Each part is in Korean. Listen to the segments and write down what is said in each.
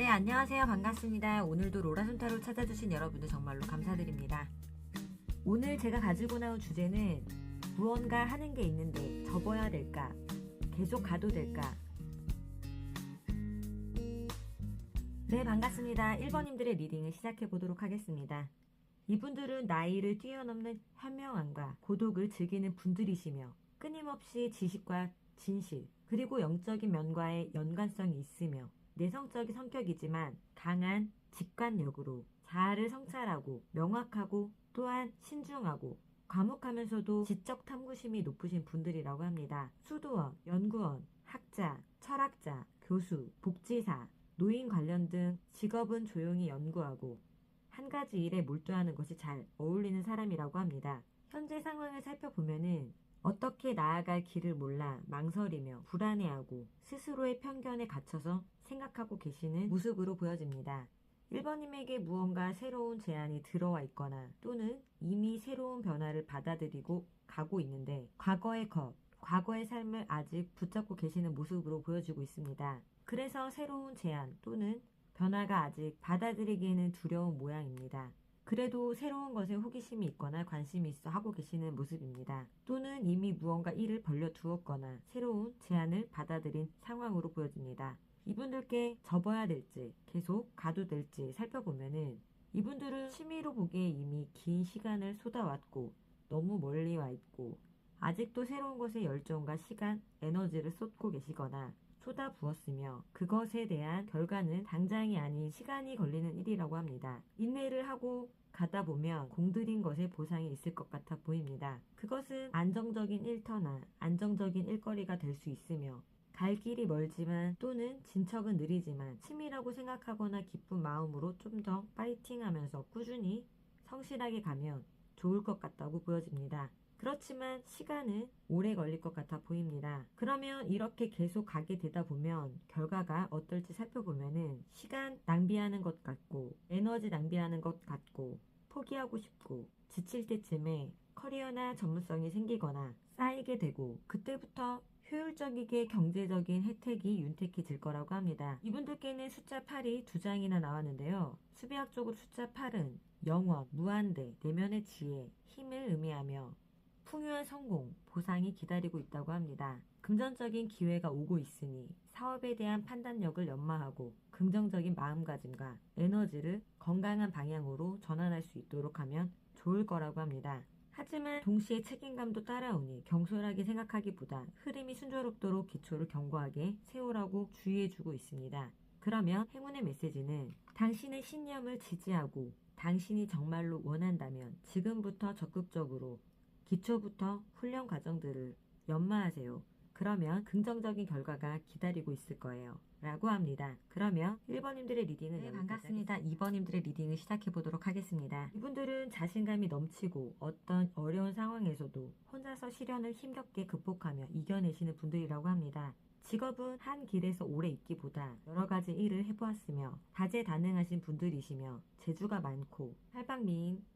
네, 안녕하세요. 반갑습니다. 오늘도 로라순타로 찾아주신 여러분들 정말로 감사드립니다. 오늘 제가 가지고 나온 주제는 무언가 하는 게 있는데 접어야 될까? 계속 가도 될까? 네, 반갑습니다. 1번님들의 리딩을 시작해 보도록 하겠습니다. 이분들은 나이를 뛰어넘는 현명함과 고독을 즐기는 분들이시며 끊임없이 지식과 진실, 그리고 영적인 면과의 연관성이 있으며 내성적인 성격이지만 강한 직관력으로 자아를 성찰하고 명확하고 또한 신중하고 과묵하면서도 지적 탐구심이 높으신 분들이라고 합니다. 수도원, 연구원, 학자, 철학자, 교수, 복지사, 노인 관련 등 직업은 조용히 연구하고 한 가지 일에 몰두하는 것이 잘 어울리는 사람이라고 합니다. 현재 상황을 살펴보면은 어떻게 나아갈 길을 몰라 망설이며 불안해하고 스스로의 편견에 갇혀서 생각하고 계시는 모습으로 보여집니다. 1번님에게 무언가 새로운 제안이 들어와 있거나 또는 이미 새로운 변화를 받아들이고 가고 있는데 과거의 것, 과거의 삶을 아직 붙잡고 계시는 모습으로 보여지고 있습니다. 그래서 새로운 제안 또는 변화가 아직 받아들이기에는 두려운 모양입니다. 그래도 새로운 것에 호기심이 있거나 관심이 있어 하고 계시는 모습입니다. 또는 이미 무언가 일을 벌려두었거나 새로운 제안을 받아들인 상황으로 보여집니다. 이분들께 접어야 될지 계속 가도 될지 살펴보면은 이분들은 취미로 보기에 이미 긴 시간을 쏟아왔고 너무 멀리 와 있고 아직도 새로운 것에 열정과 시간, 에너지를 쏟고 계시거나 쏟아부었으며 그것에 대한 결과는 당장이 아닌 시간이 걸리는 일이라고 합니다. 인내를 하고 가다 보면 공들인 것에 보상이 있을 것 같아 보입니다. 그것은 안정적인 일터나 안정적인 일거리가 될 수 있으며 갈 길이 멀지만 또는 진척은 느리지만 취미라고 생각하거나 기쁜 마음으로 좀 더 파이팅하면서 꾸준히 성실하게 가면 좋을 것 같다고 보여집니다. 그렇지만 시간은 오래 걸릴 것 같아 보입니다. 그러면 이렇게 계속 가게 되다 보면 결과가 어떨지 살펴보면은 시간 낭비하는 것 같고 에너지 낭비하는 것 같고 포기하고 싶고 지칠 때쯤에 커리어나 전문성이 생기거나 쌓이게 되고 그때부터 효율적이게 경제적인 혜택이 윤택해질 거라고 합니다. 이분들께는 숫자 8이 2장이나 나왔는데요. 수비학적으로 숫자 8은 영원, 무한대, 내면의 지혜, 힘을 의미하며 풍요한 성공, 보상이 기다리고 있다고 합니다. 금전적인 기회가 오고 있으니 사업에 대한 판단력을 연마하고 긍정적인 마음가짐과 에너지를 건강한 방향으로 전환할 수 있도록 하면 좋을 거라고 합니다. 하지만 동시에 책임감도 따라오니 경솔하게 생각하기보다 흐름이 순조롭도록 기초를 견고하게 세우라고 주의해주고 있습니다. 그러면 행운의 메시지는 당신의 신념을 지지하고 당신이 정말로 원한다면 지금부터 적극적으로 기초부터 훈련 과정들을 연마하세요. 그러면 긍정적인 결과가 기다리고 있을 거예요. 라고 합니다. 그러면 1번님들의 리딩은 네, 반갑습니다. 2번님들의 리딩을 시작해 보도록 하겠습니다. 이분들은 자신감이 넘치고 어떤 어려운 상황에서도 혼자서 시련을 힘겹게 극복하며 이겨내시는 분들이라고 합니다. 직업은 한 길에서 오래 있기보다 여러 가지 일을 해보았으며 다재다능하신 분들이시며 재주가 많고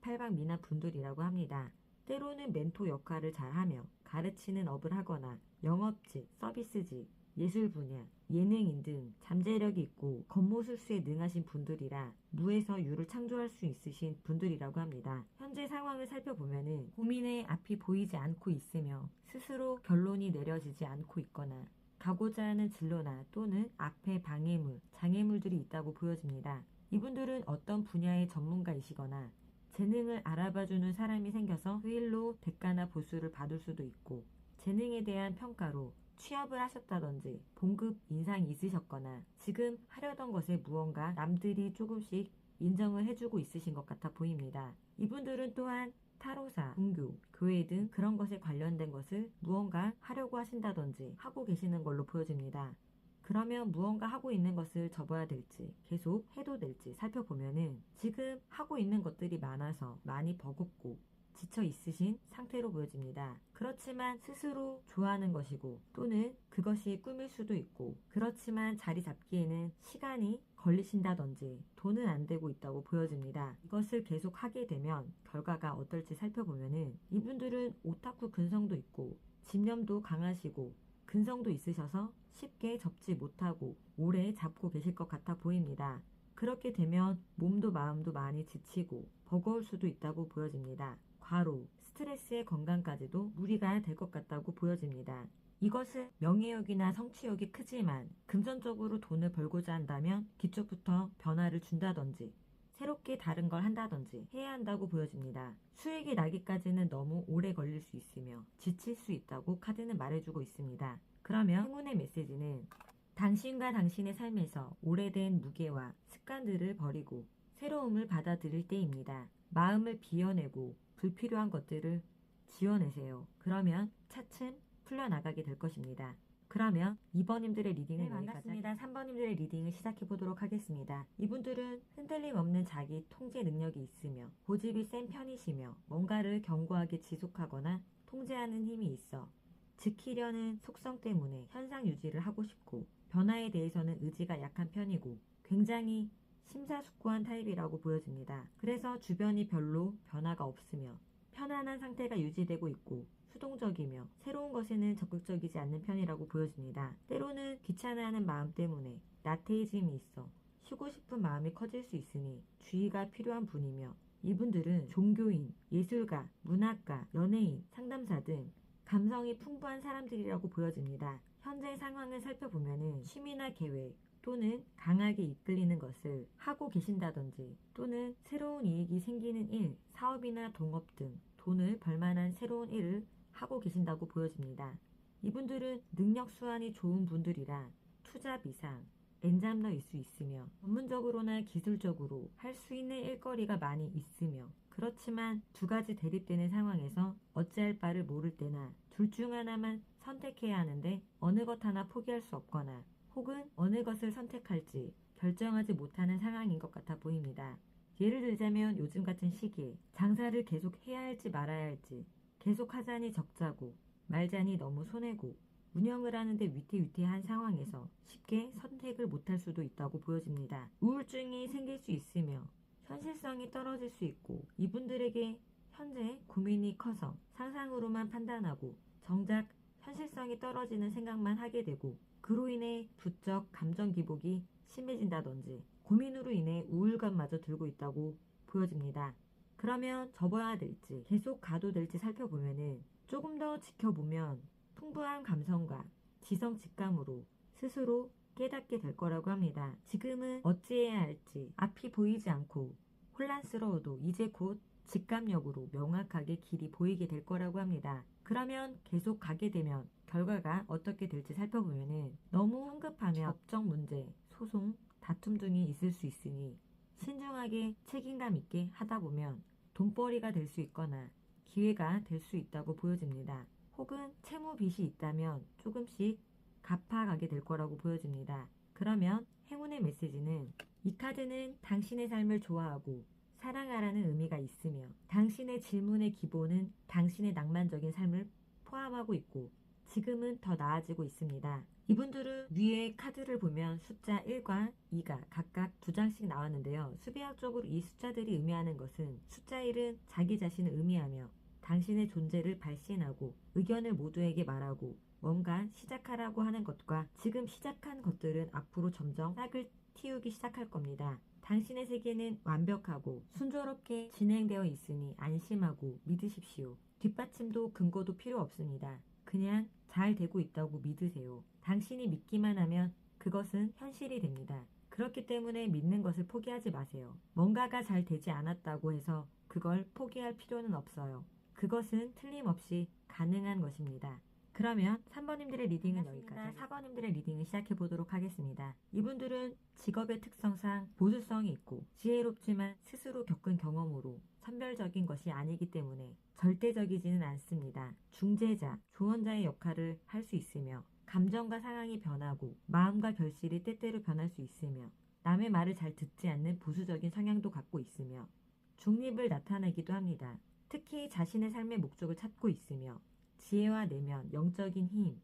팔방미인한 분들이라고 합니다. 때로는 멘토 역할을 잘하며 가르치는 업을 하거나 영업직, 서비스직, 예술 분야, 예능인 등 잠재력이 있고 겉모술수에 능하신 분들이라 무에서 유를 창조할 수 있으신 분들이라고 합니다. 현재 상황을 살펴보면은 고민의 앞이 보이지 않고 있으며 스스로 결론이 내려지지 않고 있거나 가고자 하는 진로나 또는 앞에 방해물, 장애물들이 있다고 보여집니다. 이분들은 어떤 분야의 전문가이시거나 재능을 알아봐주는 사람이 생겨서 그 일로 대가나 보수를 받을 수도 있고 재능에 대한 평가로 취업을 하셨다든지 봉급 인상이 있으셨거나 지금 하려던 것에 무언가 남들이 조금씩 인정을 해주고 있으신 것 같아 보입니다. 이분들은 또한 타로사, 종교, 교회 등 그런 것에 관련된 것을 무언가 하려고 하신다든지 하고 계시는 걸로 보여집니다. 그러면 무언가 하고 있는 것을 접어야 될지 계속 해도 될지 살펴보면은 지금 하고 있는 것들이 많아서 많이 버겁고 지쳐 있으신 상태로 보여집니다. 그렇지만 스스로 좋아하는 것이고 또는 그것이 꿈일 수도 있고 그렇지만 자리 잡기에는 시간이 걸리신다든지 돈은 안 되고 있다고 보여집니다. 이것을 계속 하게 되면 결과가 어떨지 살펴보면은 이분들은 오타쿠 근성도 있고 집념도 강하시고 근성도 있으셔서 쉽게 접지 못하고 오래 잡고 계실 것 같아 보입니다. 그렇게 되면 몸도 마음도 많이 지치고 버거울 수도 있다고 보여집니다. 과로, 스트레스의 건강까지도 무리가 될 것 같다고 보여집니다. 이것은 명예욕이나 성취욕이 크지만 금전적으로 돈을 벌고자 한다면 기초부터 변화를 준다든지 새롭게 다른 걸 한다든지 해야 한다고 보여집니다. 수익이 나기까지는 너무 오래 걸릴 수 있으며 지칠 수 있다고 카드는 말해주고 있습니다. 그러면 행운의 메시지는 당신과 당신의 삶에서 오래된 무게와 습관들을 버리고 새로움을 받아들일 때입니다. 마음을 비워내고 불필요한 것들을 지워내세요. 그러면 차츰 풀려나가게 될 것입니다. 그러면 2번님들의 리딩은 반갑습니다. 3번님들의 리딩을 시작해 보도록 하겠습니다. 이분들은 흔들림 없는 자기 통제 능력이 있으며 고집이 센 편이시며 뭔가를 견고하게 지속하거나 통제하는 힘이 있어 지키려는 속성 때문에 현상 유지를 하고 싶고 변화에 대해서는 의지가 약한 편이고 굉장히 심사숙고한 타입이라고 보여집니다. 그래서 주변이 별로 변화가 없으며 편안한 상태가 유지되고 있고 수동적이며 새로운 것에는 적극적이지 않는 편이라고 보여집니다. 때로는 귀찮아하는 마음 때문에 나태해짐이 있어 쉬고 싶은 마음이 커질 수 있으니 주의가 필요한 분이며 이분들은 종교인, 예술가, 문학가, 연예인, 상담사 등 감성이 풍부한 사람들이라고 보여집니다. 현재 상황을 살펴보면 취미나 계획 또는 강하게 이끌리는 것을 하고 계신다든지 또는 새로운 이익이 생기는 일, 사업이나 동업 등 돈을 벌만한 새로운 일을 하고 계신다고 보여집니다. 이분들은 능력 수완이 좋은 분들이라 투자 비상, 엔잡러일 수 있으며 전문적으로나 기술적으로 할 수 있는 일거리가 많이 있으며 그렇지만 두 가지 대립되는 상황에서 어찌할 바를 모를 때나 둘 중 하나만 선택해야 하는데 어느 것 하나 포기할 수 없거나 혹은 어느 것을 선택할지 결정하지 못하는 상황인 것 같아 보입니다. 예를 들자면 요즘 같은 시기에 장사를 계속 해야 할지 말아야 할지 계속 하자니 적자고 말자니 너무 손해고 운영을 하는데 위태위태한 상황에서 쉽게 선택을 못할 수도 있다고 보여집니다. 우울증이 생길 수 있으며 현실성이 떨어질 수 있고 이분들에게 현재 고민이 커서 상상으로만 판단하고 정작 현실성이 떨어지는 생각만 하게 되고 그로 인해 부쩍 감정 기복이 심해진다든지 고민으로 인해 우울감마저 들고 있다고 보여집니다. 그러면 접어야 될지 계속 가도 될지 살펴보면은 조금 더 지켜보면 풍부한 감성과 지성 직감으로 스스로 깨닫게 될 거라고 합니다. 지금은 어찌해야 할지 앞이 보이지 않고 혼란스러워도 이제 곧 직감력으로 명확하게 길이 보이게 될 거라고 합니다. 그러면 계속 가게 되면 결과가 어떻게 될지 살펴보면은 너무 성급하면 법적 문제, 소송, 다툼 등이 있을 수 있으니 신중하게 책임감 있게 하다 보면 돈벌이가 될 수 있거나 기회가 될 수 있다고 보여집니다. 혹은 채무 빚이 있다면 조금씩 갚아가게 될 거라고 보여집니다. 그러면 행운의 메시지는 이 카드는 당신의 삶을 좋아하고 사랑하라는 의미가 있으며 당신의 질문의 기본은 당신의 낭만적인 삶을 포함하고 있고 지금은 더 나아지고 있습니다. 이분들은 위에 카드를 보면 숫자 1과 2가 각각 2장씩 나왔는데요. 수비학적으로 이 숫자들이 의미하는 것은 숫자 1은 자기 자신을 의미하며 당신의 존재를 발신하고 의견을 모두에게 말하고 뭔가 시작하라고 하는 것과 지금 시작한 것들은 앞으로 점점 싹을 틔우기 시작할 겁니다. 당신의 세계는 완벽하고 순조롭게 진행되어 있으니 안심하고 믿으십시오. 뒷받침도 근거도 필요 없습니다. 그냥 잘 되고 있다고 믿으세요. 당신이 믿기만 하면 그것은 현실이 됩니다. 그렇기 때문에 믿는 것을 포기하지 마세요. 뭔가가 잘 되지 않았다고 해서 그걸 포기할 필요는 없어요. 그것은 틀림없이 가능한 것입니다. 그러면 3번님들의 리딩은 여기까지 4번님들의 리딩을 시작해 보도록 하겠습니다. 이분들은 직업의 특성상 보수성이 있고 지혜롭지만 스스로 겪은 경험으로 선별적인 것이 아니기 때문에 절대적이지는 않습니다. 중재자, 조언자의 역할을 할 수 있으며 감정과 상황이 변하고 마음과 결실이 때때로 변할 수 있으며 남의 말을 잘 듣지 않는 보수적인 성향도 갖고 있으며 중립을 나타내기도 합니다. 특히 자신의 삶의 목적을 찾고 있으며 지혜와 내면, 영적인 힘,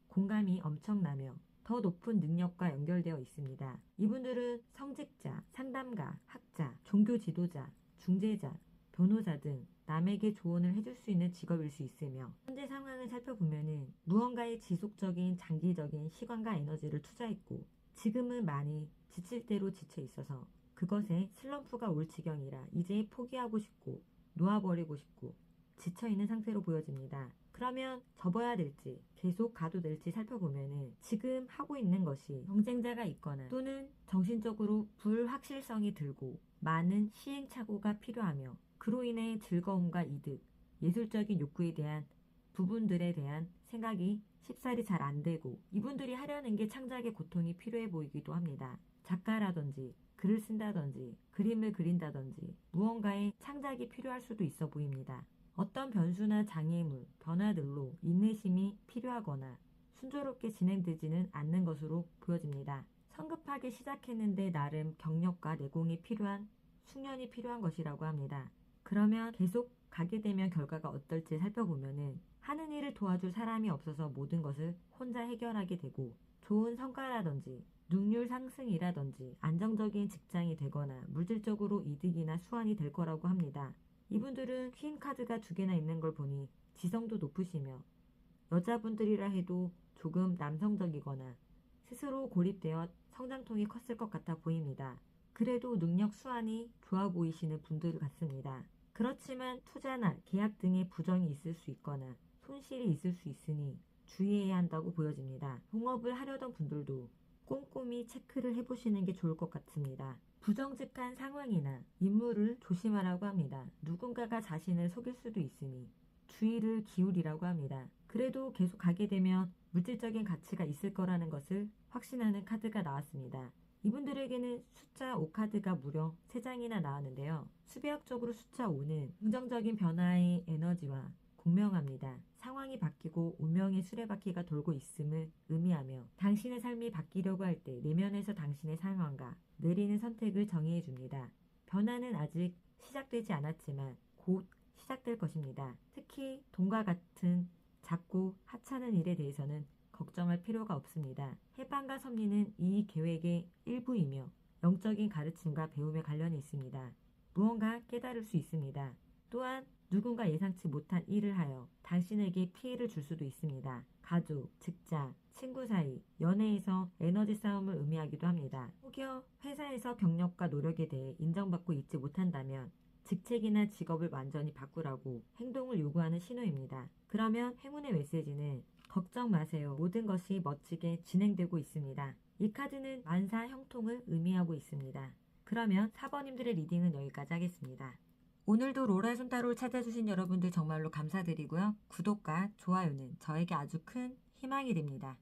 공감이 엄청나며 더 높은 능력과 연결되어 있습니다. 이분들은 성직자, 상담가, 학자, 종교 지도자, 중재자, 변호사 등 남에게 조언을 해줄 수 있는 직업일 수 있으며 현재 상황을 살펴보면은 무언가에 지속적인 장기적인 시간과 에너지를 투자했고 지금은 많이 지칠 대로 지쳐 있어서 그것에 슬럼프가 올 지경이라 이제 포기하고 싶고 놓아버리고 싶고 지쳐있는 상태로 보여집니다. 그러면 접어야 될지 계속 가도 될지 살펴보면은 지금 하고 있는 것이 경쟁자가 있거나 또는 정신적으로 불확실성이 들고 많은 시행착오가 필요하며 그로 인해 즐거움과 이득, 예술적인 욕구에 대한 부분들에 대한 생각이 쉽사리 잘 안 되고 이분들이 하려는 게 창작의 고통이 필요해 보이기도 합니다. 작가라든지 글을 쓴다든지 그림을 그린다든지 무언가의 창작이 필요할 수도 있어 보입니다. 어떤 변수나 장애물, 변화들로 인내심이 필요하거나 순조롭게 진행되지는 않는 것으로 보여집니다. 성급하게 시작했는데 나름 경력과 내공이 필요한 숙련이 필요한 것이라고 합니다. 그러면 계속 가게 되면 결과가 어떨지 살펴보면은 하는 일을 도와줄 사람이 없어서 모든 것을 혼자 해결하게 되고 좋은 성과라든지 능률 상승이라든지 안정적인 직장이 되거나 물질적으로 이득이나 수완이 될 거라고 합니다. 이분들은 퀸 카드가 2개나 있는 걸 보니 지성도 높으시며 여자분들이라 해도 조금 남성적이거나 스스로 고립되어 성장통이 컸을 것 같아 보입니다. 그래도 능력 수완이 좋아 보이시는 분들 같습니다. 그렇지만 투자나 계약 등의 부정이 있을 수 있거나 손실이 있을 수 있으니 주의해야 한다고 보여집니다. 동업을 하려던 분들도 꼼꼼히 체크를 해보시는 게 좋을 것 같습니다. 부정직한 상황이나 인물을 조심하라고 합니다. 누군가가 자신을 속일 수도 있으니 주의를 기울이라고 합니다. 그래도 계속 가게 되면 물질적인 가치가 있을 거라는 것을 확신하는 카드가 나왔습니다. 이분들에게는 숫자 5카드가 무려 3장이나 나왔는데요. 수배학적으로 숫자 5는 긍정적인 변화의 에너지와 공명합니다. 상황이 바뀌고 운명의 수레바퀴가 돌고 있음을 의미하며 당신의 삶이 바뀌려고 할 때 내면에서 당신의 상황과 내리는 선택을 정의해 줍니다. 변화는 아직 시작되지 않았지만 곧 시작될 것입니다. 특히 돈과 같은 작고 하찮은 일에 대해서는 걱정할 필요가 없습니다. 해방과 섭리는 이 계획의 일부이며 영적인 가르침과 배움에 관련이 있습니다. 무언가 깨달을 수 있습니다. 또한 누군가 예상치 못한 일을 하여 당신에게 피해를 줄 수도 있습니다. 가족, 직장, 친구 사이, 연애에서 에너지 싸움을 의미하기도 합니다. 혹여 회사에서 경력과 노력에 대해 인정받고 있지 못한다면 직책이나 직업을 완전히 바꾸라고 행동을 요구하는 신호입니다. 그러면 행운의 메시지는 걱정 마세요. 모든 것이 멋지게 진행되고 있습니다. 이 카드는 만사 형통을 의미하고 있습니다. 그러면 4번님들의 리딩은 여기까지 하겠습니다. 오늘도 로라의 손따로를 찾아주신 여러분들 정말로 감사드리고요. 구독과 좋아요는 저에게 아주 큰 희망이 됩니다.